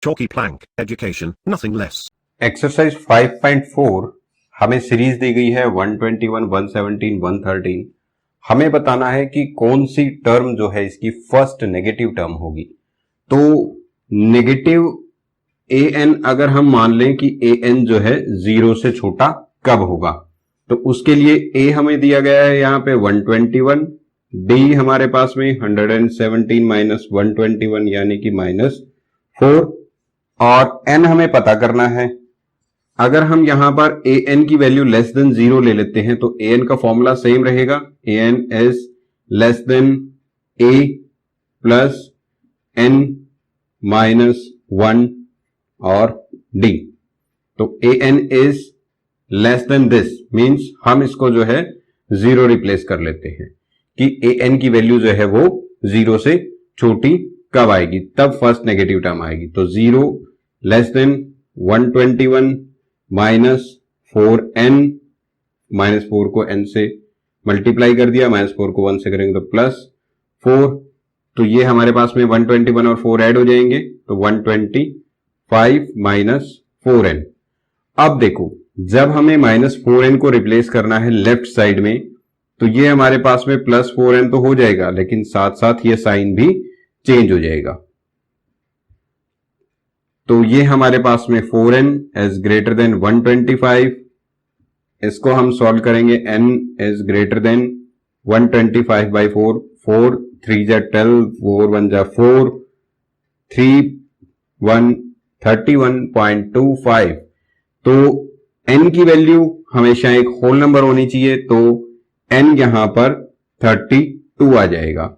Chalky plank, education, nothing less. Exercise 5.4 हमें series दी गई है 121, 117, 113। हमें बताना है कि कौन सी टर्म जो है इसकी फर्स्ट नेगेटिव टर्म होगी। तो नेगेटिव ए एन अगर हम मान लें कि ए एन जो है 0 से छोटा कब होगा, तो उसके लिए ए हमें दिया गया है यहां पे 121, डी हमारे पास में 117 माइनस 121 यानी कि -4, और एन हमें पता करना है। अगर हम यहां पर ए एन की वैल्यू लेस देन 0 ले लेते हैं तो ए एन का फॉर्मूला सेम रहेगा, a n is less than a plus n minus 1 और डी। तो a n is less than this means हम इसको जो है 0 रिप्लेस कर लेते हैं कि ए एन की वैल्यू जो है वो 0 से छोटी कब आएगी, तब फर्स्ट नेगेटिव टर्म आएगी। तो 0 लेस देन 121 माइनस 4n, -4 को n से मल्टीप्लाई कर दिया, -4 को 1 से करेंगे तो +4। तो ये हमारे पास में 121 और 4 ऐड हो जाएंगे तो 125 माइनस 4n। अब देखो जब हमें -4n को रिप्लेस करना है लेफ्ट साइड में तो ये हमारे पास में +4n तो हो जाएगा, लेकिन साथ साथ ये साइन भी चेंज हो जाएगा। तो ये हमारे पास में 4n इज ग्रेटर देन 125, इसको हम सॉल्व करेंगे, n इज ग्रेटर देन 125/4, 4 3 जा 12, 4 1 जा 4, 3 1 31.25। तो n की वैल्यू हमेशा एक होल नंबर होनी चाहिए, तो n यहां पर 32 आ जाएगा,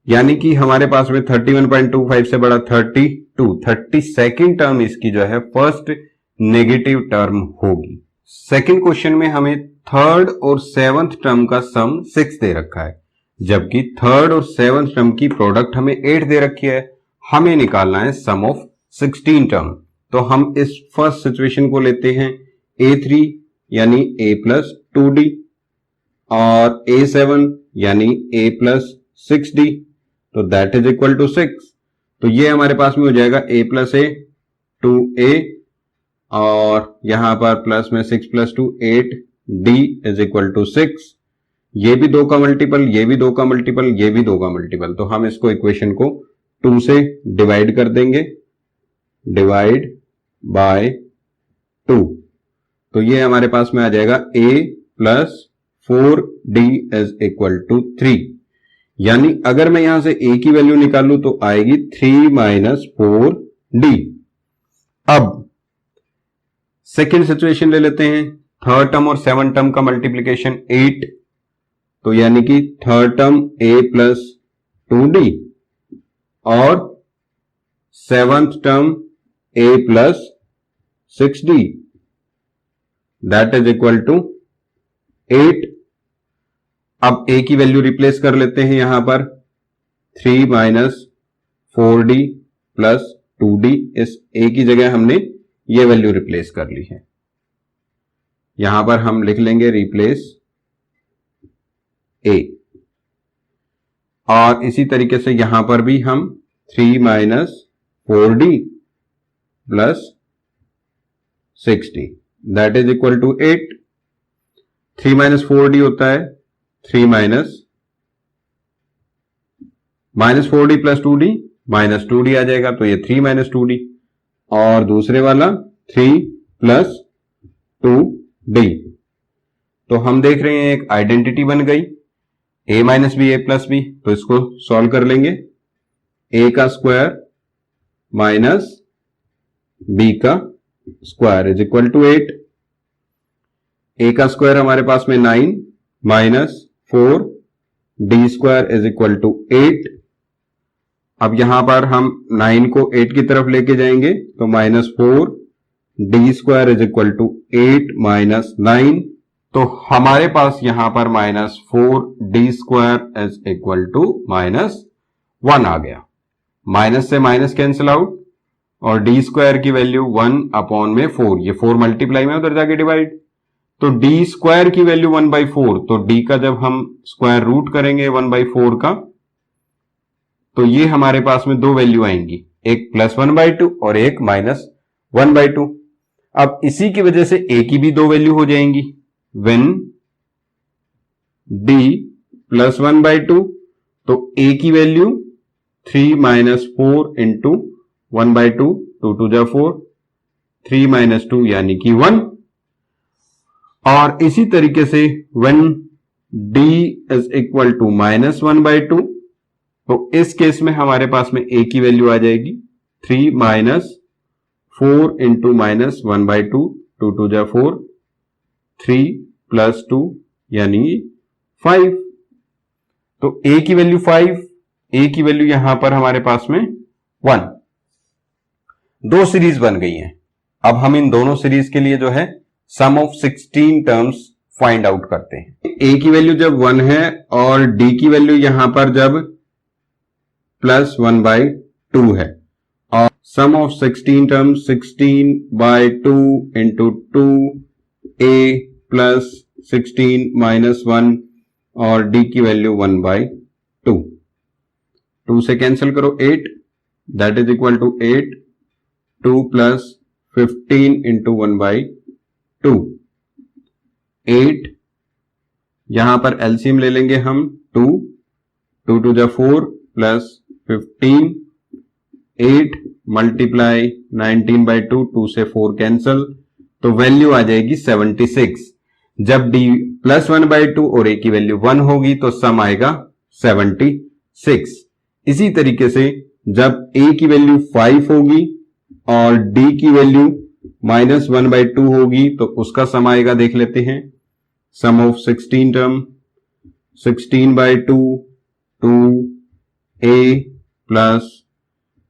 यानी कि हमारे पास में 31.25 से बड़ा 32 टर्म इसकी जो है फर्स्ट नेगेटिव टर्म होगी। सेकंड क्वेश्चन में हमें थर्ड और सेवंथ टर्म का सम 6 दे रखा है, जबकि थर्ड और सेवंथ टर्म की प्रोडक्ट हमें 8 दे रखी है। हमें निकालना है सम ऑफ 16 टर्म। तो हम इस फर्स्ट सिचुएशन को लेते हैं A3 यानी A प्लस 2D और A7 यानी A प्लस 6D, तो दैट इज इक्वल टू 6। तो ये हमारे पास में हो जाएगा A प्लस A 2A और यहां पर प्लस में 6 plus 2 8D is equal to 6। ये भी 2 का मल्टीपल, ये भी 2 का मल्टीपल, ये भी 2 का मल्टीपल, तो हम इसको इक्वेशन को 2 से डिवाइड कर देंगे, डिवाइड बाय 2। तो ये हमारे पास में आ जाएगा A plus 4D is equal to 3, यानी अगर मैं यहां से A की वैल्यू निकालूं तो आएगी 3 माइनस 4D। अब सेकेंड सिचुएशन ले लेते हैं, थर्ड टर्म और सेवन टर्म का मल्टीप्लीकेशन 8, तो यानी कि third term A plus 2D और seventh term A plus 6D, that is equal to 8। अब A की वैल्यू रिप्लेस कर लेते हैं यहां पर, 3 माइनस 4D प्लस 2D, इस A की जगह हमने ये वैल्यू रिप्लेस कर ली है। यहां पर हम लिख लेंगे रिप्लेस A, और इसी तरीके से यहां पर भी हम 3 minus 4D plus 6D that is equal to 8। 3 minus 4D होता है 3 minus 4D plus 2D, minus 2D आ जाएगा, तो ये 3 माइनस 2D, और दूसरे वाला 3 प्लस 2D। तो हम देख रहे हैं एक आइडेंटिटी बन गई, A minus B A plus B, तो इसको सॉल्व कर लेंगे, A का स्क्वायर माइनस B का square is equal to 8। A का स्क्वायर हमारे पास में 9 minus 4D square is equal to 8। अब यहां पर हम 9 को 8 की तरफ लेके जाएंगे तो -4D square is equal to 8 minus 9। तो हमारे पास यहां पर -4D square is equal to -1 आ गया। माइनस से माइनस कैंसिल आउट और D स्क्वायर की वैल्यू 1/4, ये 4 मल्टीप्लाई में उधर जाके डिवाइड, तो D स्क्वायर की वैल्यू 1/4, तो D का जब हम स्क्वायर रूट करेंगे 1/4 का, तो ये हमारे पास में दो वैल्यू आएंगी, एक +1/2 और एक -1/2। अब इसी की वजह से a की भी दो वैल्यू हो जाएंगी। when d +1/2 तो a की वैल्यू 3 - 4 इंटू 1/2, 2 2 जा 4, 3 - 2 यानी कि 1। और इसी तरीके से when d is equal to -1/2 तो इस केस में हमारे पास में a की वैल्यू आ जाएगी 3 - 4 इंटू -1/2, 2 2 जा 4, 3 + 2 यानी 5। तो a की वैल्यू 5, a की वैल्यू यहां पर हमारे पास में 1। दो सीरीज बन गई हैं। अब हम इन दोनों सीरीज के लिए जो है सम ऑफ 16 टर्म्स फाइंड आउट करते हैं। a की वैल्यू जब 1 है और d की वैल्यू यहां पर जब +1/2 है और sum of 16 terms 16/2 into 2a plus 16 - 1 और d की वैल्यू 1/2। 2 से कैंसिल करो 8, that is equal to 8, 2 + 15 into 1/2, 8। यहां पर एलसीएम ले लेंगे हम 2, 2 2 जा 4 प्लस 15, 8 मल्टीप्लाई 19/2, 2 से 4 कैंसल, तो वैल्यू आ जाएगी 76। जब d +1/2 और a की वैल्यू 1 होगी तो सम आएगा 76। इसी तरीके से जब a की वैल्यू 5 होगी और d की वैल्यू -1/2 होगी तो उसका सम आएगा, देख लेते हैं। Sum of 16 term 16/2 2a plus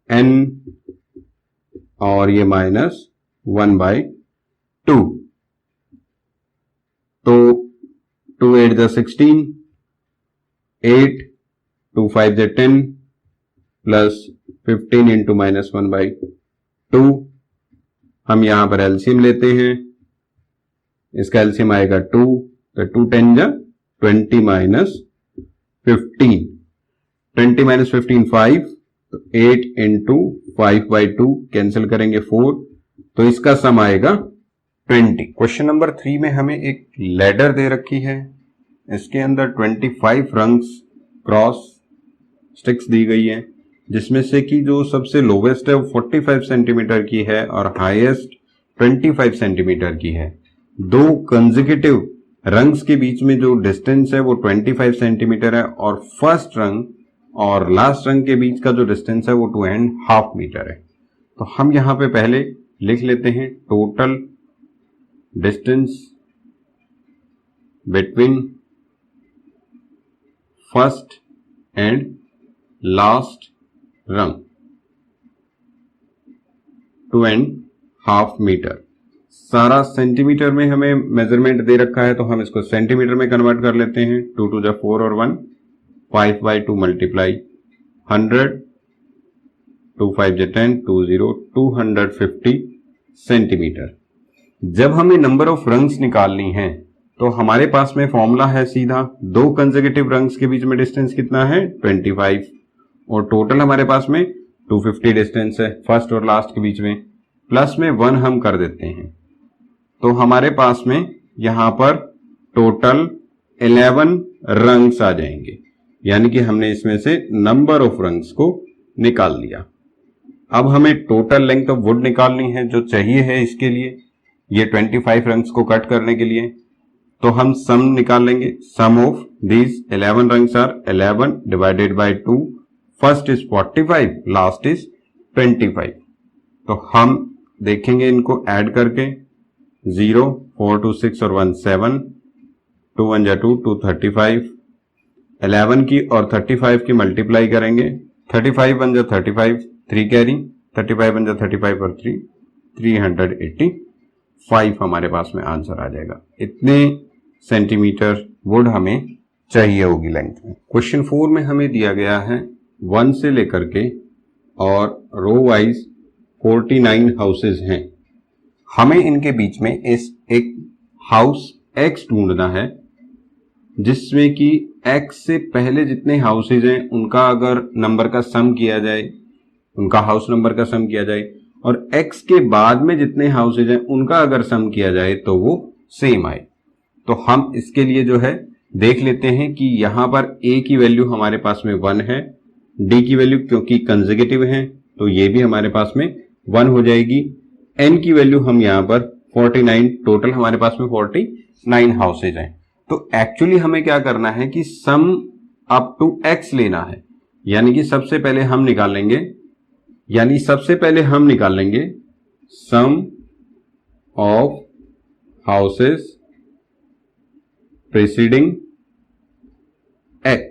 n और ये -1/2। तो 2 8 जा 16, 8 2 5 जा 10 प्लस 15 इंटू -1/2। हम यहां पर एलसीएम लेते हैं, इसका एलसीएम आएगा 2, तो 2 10 जा 20 - 15, 20 - 15 5, तो 8 इंटू 5/2 कैंसिल करेंगे 4, तो इसका सम आएगा 20। क्वेश्चन नंबर 3 में हमें एक लैडर दे रखी है, इसके अंदर 25 रंग्स क्रॉस स्टिक्स दी गई है, जिसमें से कि जो सबसे लोवेस्ट है वो 45 सेंटीमीटर की है और हाईएस्ट 25 सेंटीमीटर की है। दो कंसेक्यूटिव रंग्स के बीच में जो डिस्टेंस है वो 25 सेंटीमीटर है और फर्स्ट रंग और लास्ट रंग के बीच का जो डिस्टेंस है वो 2.5 मीटर है। तो हम यहां पे पहले लिख लेते हैं total distance between first and last रंग 2.5 मीटर। सारा सेंटीमीटर में हमें मेजरमेंट दे रखा है तो हम इसको सेंटीमीटर में कन्वर्ट कर लेते हैं। 2 2 जा 4 और 1, 5/2 मल्टीप्लाई 100, 2 5 जा 10, 2 0, 250 सेंटीमीटर। जब हमें नंबर ऑफ रंग्स निकालनी है तो हमारे पास में फॉर्मूला है सीधा, दो कंसेक्यूटिव रंग्स के बीच में डिस्टेंस कितना है 25 और टोटल हमारे पास में 250 डिस्टेंस है फर्स्ट और लास्ट के बीच में, प्लस में 1 हम कर देते हैं। तो हमारे पास में यहां पर टोटल 11 रंग्स आ जाएंगे, यानी कि हमने इसमें से नंबर ऑफ रंग्स को निकाल लिया। अब हमें टोटल लेंथ ऑफ वुड निकालनी है जो चाहिए है इसके लिए, ये 25 रंग्स को कट करने के लिए। तो हम सम निकाल लेंगे, sum of these 11 rungs are 11 divided by 2, first is 45, last is 25। तो हम देखेंगे इनको ऐड करके, 0 4 2 6 और 1 7, 2 1 जा 2, 2 35, 11 की और 35 की मल्टीप्लाई करेंगे, 35 1 जा 35, 3 कैरी, 35 1 जा 35 और 3, 385 हमारे पास में आंसर आ जाएगा। इतने सेंटीमीटर वुड हमें चाहिए होगी लेंथ में। क्वेश्चन 4 में हमें दिया गया है 1 से लेकर के और रो वाइज 49 हाउसेज हैं। हमें इनके बीच में इस एक हाउस X ढूंढना है जिसमें कि X से पहले जितने हाउसेज हैं उनका अगर नंबर का सम किया जाए उनका हाउस नंबर का सम किया जाए, और x के बाद में जितने हाउसेज हैं उनका अगर सम किया जाए तो वो सेम आए। तो हम इसके लिए जो है देख लेते हैं कि यहां पर a की वैल्यू हमारे पास में 1 है, d की वैल्यू क्योंकि कंसेक्यूटिव है तो ये भी हमारे पास में 1 हो जाएगी, n की वैल्यू हम यहां पर 49, टोटल हमारे पास में 49 हाउसेज हैं। तो एक्चुअली हमें क्या करना है कि सम अप टू x लेना है, यानी कि सबसे पहले हम निकाल लेंगे sum of houses preceding x।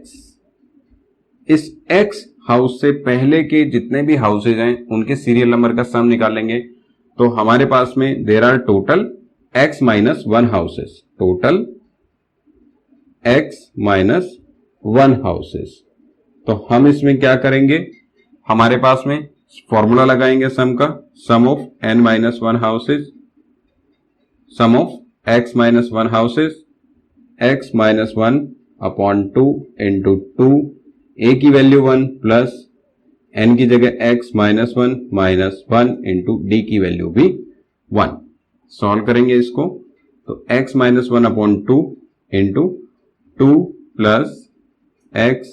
इस x हाउस से पहले के जितने भी हाउसेज हैं उनके सीरियल नंबर का सम निकालेंगे। तो हमारे पास में there are total x minus 1 houses, total x minus 1 houses. तो हम इसमें क्या करेंगे, हमारे पास में फॉर्मूला लगाएंगे सम का, sum of n minus 1 houses, sum of x minus 1 houses, x minus 1 upon 2 into 2, a की वैल्यू 1 प्लस n की जगह x minus 1 minus 1 into d की वैल्यू भी 1। सॉल्व करेंगे इसको तो x minus 1 upon 2 into 2 plus x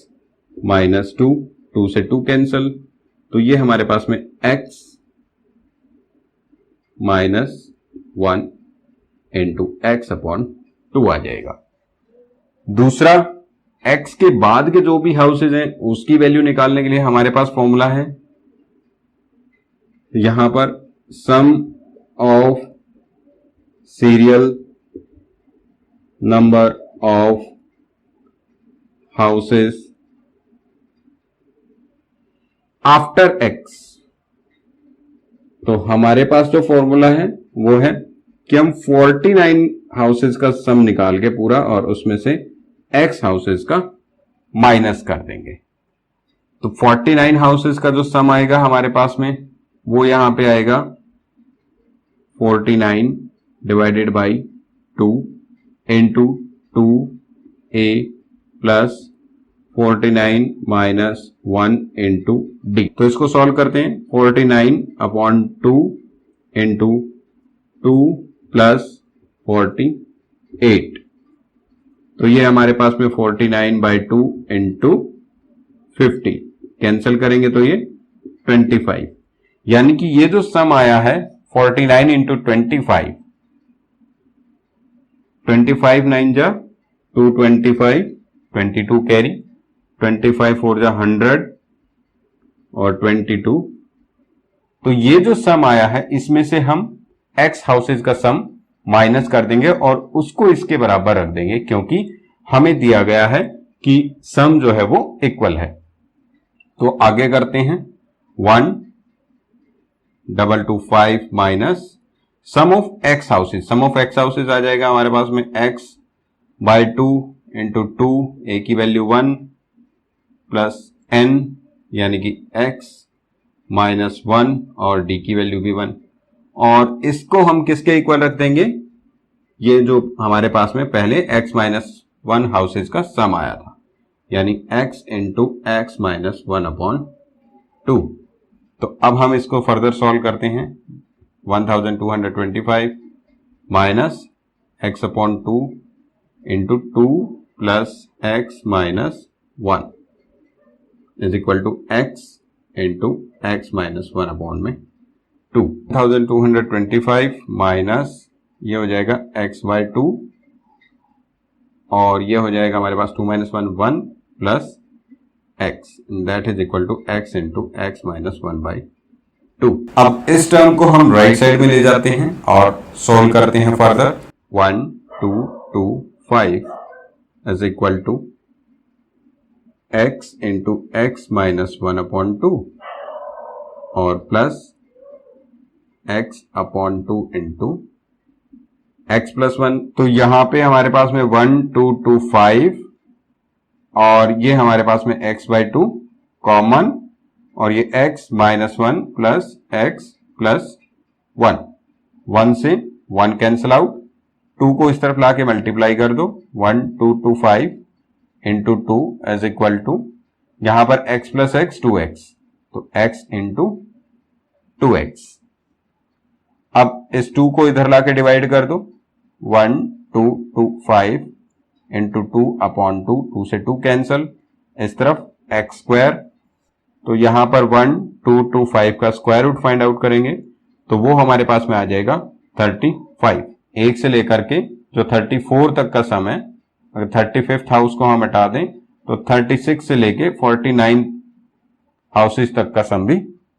minus 2, 2 से 2 cancel, तो ये हमारे पास में x minus 1 into x upon 2 आ जाएगा। दूसरा, x के बाद के जो भी हाउसेज हैं उसकी वैल्यू निकालने के लिए हमारे पास फॉर्मूला है, यहां पर sum of serial number of houses after x। तो हमारे पास जो फॉर्मूला है वो है कि हम 49 हाउसेस का सम निकाल के पूरा और उसमें से x हाउसेस का माइनस कर देंगे। तो 49 हाउसेस का जो सम आएगा हमारे पास में वो यहां पे आएगा 49 divided by 2 into 2a plus 49 minus 1 into D. तो इसको सॉल्व करते हैं, 49 अपॉन 2 इंटू 2 प्लस 48, तो ये हमारे पास में 49 बाई 2 इंटू 50, कैंसिल करेंगे तो ये 25, यानी कि ये जो सम आया है 49 इंटू 25, 25 9 जा 225, 22 कैरी, 25 4 जा 100 और 22। तो ये जो सम आया है इसमें से हम x हाउसेज का सम माइनस कर देंगे और उसको इसके बराबर रख देंगे, क्योंकि हमें दिया गया है कि सम जो है वो इक्वल है। तो आगे करते हैं, 1225 minus sum of x houses, sum of x houses आ जाएगा हमारे पास में x बाई 2 इंटू 2, a की वैल्यू 1 प्लस n यानी कि x माइनस 1 और d की वैल्यू भी 1, और इसको हम किसके इक्वल रख देंगे, ये जो हमारे पास में पहले x माइनस 1 हाउसेज का सम आया था, यानी x into x minus 1 upon 2। तो अब हम इसको फर्दर सॉल्व करते हैं, 1225 minus x upon 2 into 2 plus x minus 1 is equal to x into x minus 1 upon में 2। 1225 माइनस ये हो जाएगा x बाई 2 और ये हो जाएगा हमारे पास 2 minus 1 1 plus x, that is equal to x into x minus 1 by 2। अब इस टर्म को हम राइट साइड में ले जाते हैं और सोल्व करते हैं further. 1225 is equal to x into x minus 1 upon 2 और plus x upon 2 into x plus 1। तो यहां पे हमारे पास में 1225 और ये हमारे पास में x बाई 2 कॉमन और ये x minus 1 plus x plus 1, 1 से 1 कैंसल आउट, 2 को इस तरफ ला के मल्टीप्लाई कर दो, 1225 इंटू 2 इज इक्वल टू यहां पर x प्लस x 2x, तो x इंटू 2x। अब इस 2 को इधर लाके डिवाइड कर दो, 1 2 2 5 इंटू 2 अपॉन 2, 2 से 2 कैंसल, इस तरफ एक्स स्क्वायर, तो यहां पर 1 2 2 5 का स्क्वायर रूट फाइंड आउट करेंगे तो वो हमारे पास में आ जाएगा 35। 1 से लेकर के जो 34 तक का सम है, अगर 35th हाउस को हम हटा दें तो 36 से लेके 49 हाउसेस तक का सम भी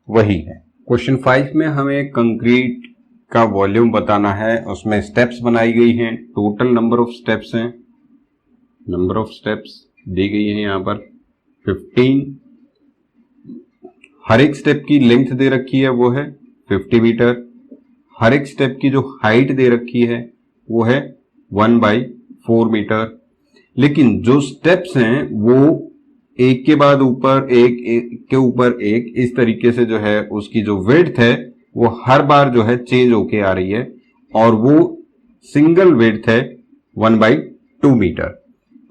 वही है। क्वेश्चन 5 में हमें कंक्रीट का वॉल्यूम बताना है, उसमें स्टेप्स बनाई गई हैं, टोटल नंबर ऑफ स्टेप्स हैं, नंबर ऑफ स्टेप्स दी गई है यहां पर 15। हर एक स्टेप की लेंथ दे रखी है वो है 50 मीटर। हर एक स्टेप की जो हाइट दे रखी है वो है 1/4 मीटर। लेकिन जो स्टेप्स हैं वो एक के बाद ऊपर एक, एक के ऊपर एक, इस तरीके से जो है उसकी जो विड्थ है वो हर बार जो है चेंज होके आ रही है और वो सिंगल विड्थ है 1/2 मीटर।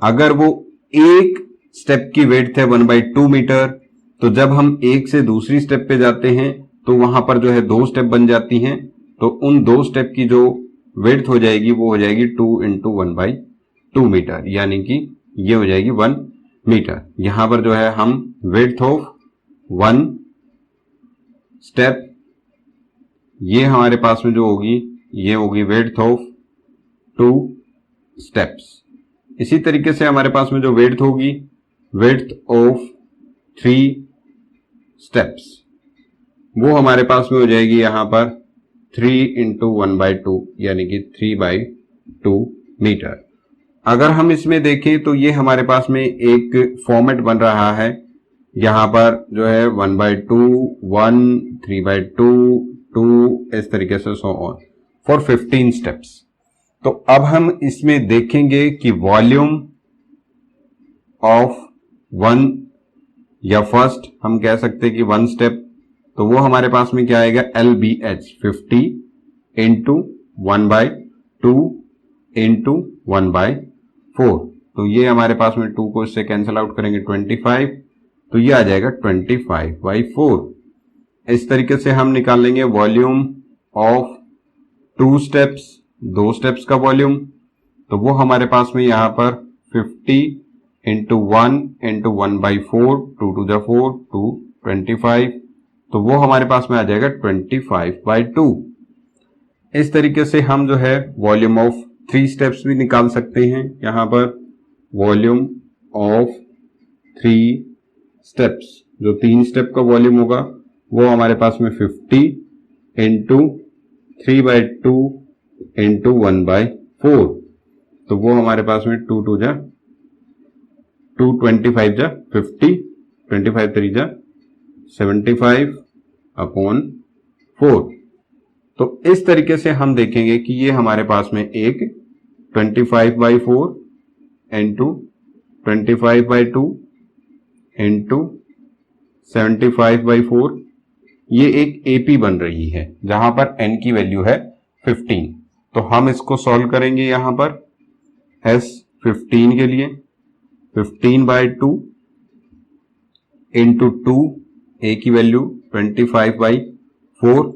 अगर वो एक स्टेप की विड्थ है 1/2 मीटर तो जब हम एक से दूसरी स्टेप पे जाते हैं तो वहां पर जो है 2 स्टेप बन जाती हैं, तो उन 2 स्टेप की जो विड्थ हो जाएगी वो हो जाएगी 2 इंटू 1/2 मीटर, यानी कि ये हो जाएगी 1 मीटर। यहां पर जो है हम विड्थ ऑफ 1 स्टेप, ये हमारे पास में जो होगी ये होगी विड्थ ऑफ 2 स्टेप्स। इसी तरीके से हमारे पास में जो विड्थ होगी विड्थ ऑफ 3 स्टेप्स, वो हमारे पास में हो जाएगी यहां पर 3 इंटू 1/2 यानी कि 3/2 मीटर। अगर हम इसमें देखें तो ये हमारे पास में एक फॉर्मेट बन रहा है, यहां पर जो है 1/2 1 3/2 2 इस तरीके से सो ऑन फॉर 15 स्टेप्स। तो अब हम इसमें देखेंगे कि वॉल्यूम ऑफ 1 या फर्स्ट हम कह सकते हैं कि 1 स्टेप, तो वो हमारे पास में क्या आएगा LBH 50 इंटू 1/2 इंटू 1/4। तो ये हमारे पास में 2 को इससे कैंसिल आउट करेंगे 25, तो ये आ जाएगा 25/4। इस तरीके से हम निकाल लेंगे वॉल्यूम ऑफ 2 स्टेप्स, 2 स्टेप्स का वॉल्यूम, तो वो हमारे पास में यहां पर 50 इंटू 1 इंटू 1/4, 2 2 जा 4 2 25, तो वो हमारे पास में आ जाएगा 25/2। इस तरीके से हम जो है वॉल्यूम ऑफ 3 स्टेप्स भी निकाल सकते हैं। यहां पर वॉल्यूम ऑफ 3 स्टेप्स, जो 3 स्टेप का वॉल्यूम होगा वो हमारे पास में 50 इंटू 3/2 इंटू 1/4, तो वो हमारे पास में 2 2 जा 2 25 जा 50, 25 3 जा 75 अपॉन 4। तो इस तरीके से हम देखेंगे कि ये हमारे पास में एक 25/4 इंटू 25/2 इंटू 75/4, ये एक AP बन रही है जहां पर n की वैल्यू है 15। तो हम इसको सॉल्व करेंगे यहां पर S15 के लिए 15/2 इंटू 2, A की वैल्यू 25/4,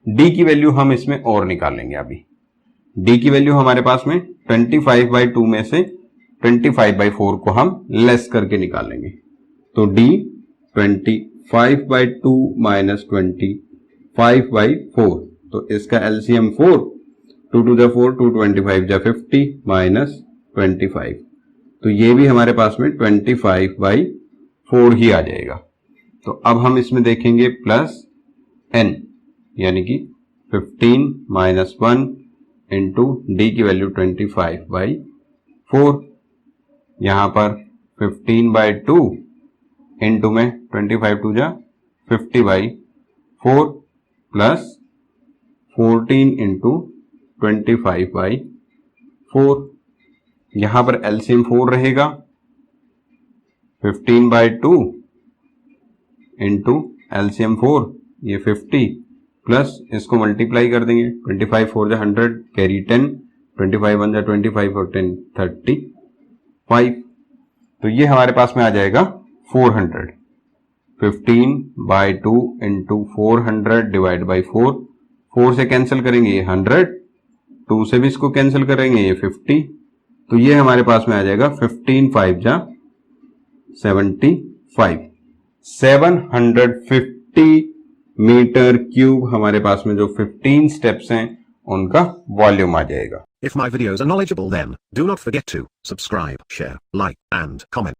D की वैल्यू हम इसमें और निकालेंगे। अभी D की वैल्यू हमारे पास में 25/2 में से 25/4 को हम लेस करके निकालेंगे, तो D 25/2 माइनस 25/4, तो इसका LCM 4, 2 2 जा 4 2 25 जा 50 माइनस 25, तो ये भी हमारे पास में 25/4 ही आ जाएगा। तो अब हम इसमें देखेंगे प्लस n, यानी कि 15 माइनस 1 इंटू डी की वैल्यू 25/4, यहां पर 15/2 इंटू में 25 2 जा 50/4 प्लस 14 इंटू 25/4, यहां पर एलसीएम 4 रहेगा, 15/2 इंटू एलसीएम 4 ये 50 प्लस इसको मल्टीप्लाई कर देंगे, 25 4 जा 100 कैरी 10, 25 1 जा 25 और 10 35, तो ये हमारे पास में आ जाएगा 400। 15/2 इंटू 400 डिवाइड बाई 4, 4 से कैंसिल करेंगे ये 100, 2 से भी इसको कैंसिल करेंगे ये 50, तो ये हमारे पास में आ जाएगा 15 5 जा 75, 750 मीटर क्यूब हमारे पास में जो 15 स्टेप्स हैं उनका वॉल्यूम आ जाएगा। If my videos are knowledgeable, then do not forget to subscribe, share, like, and comment.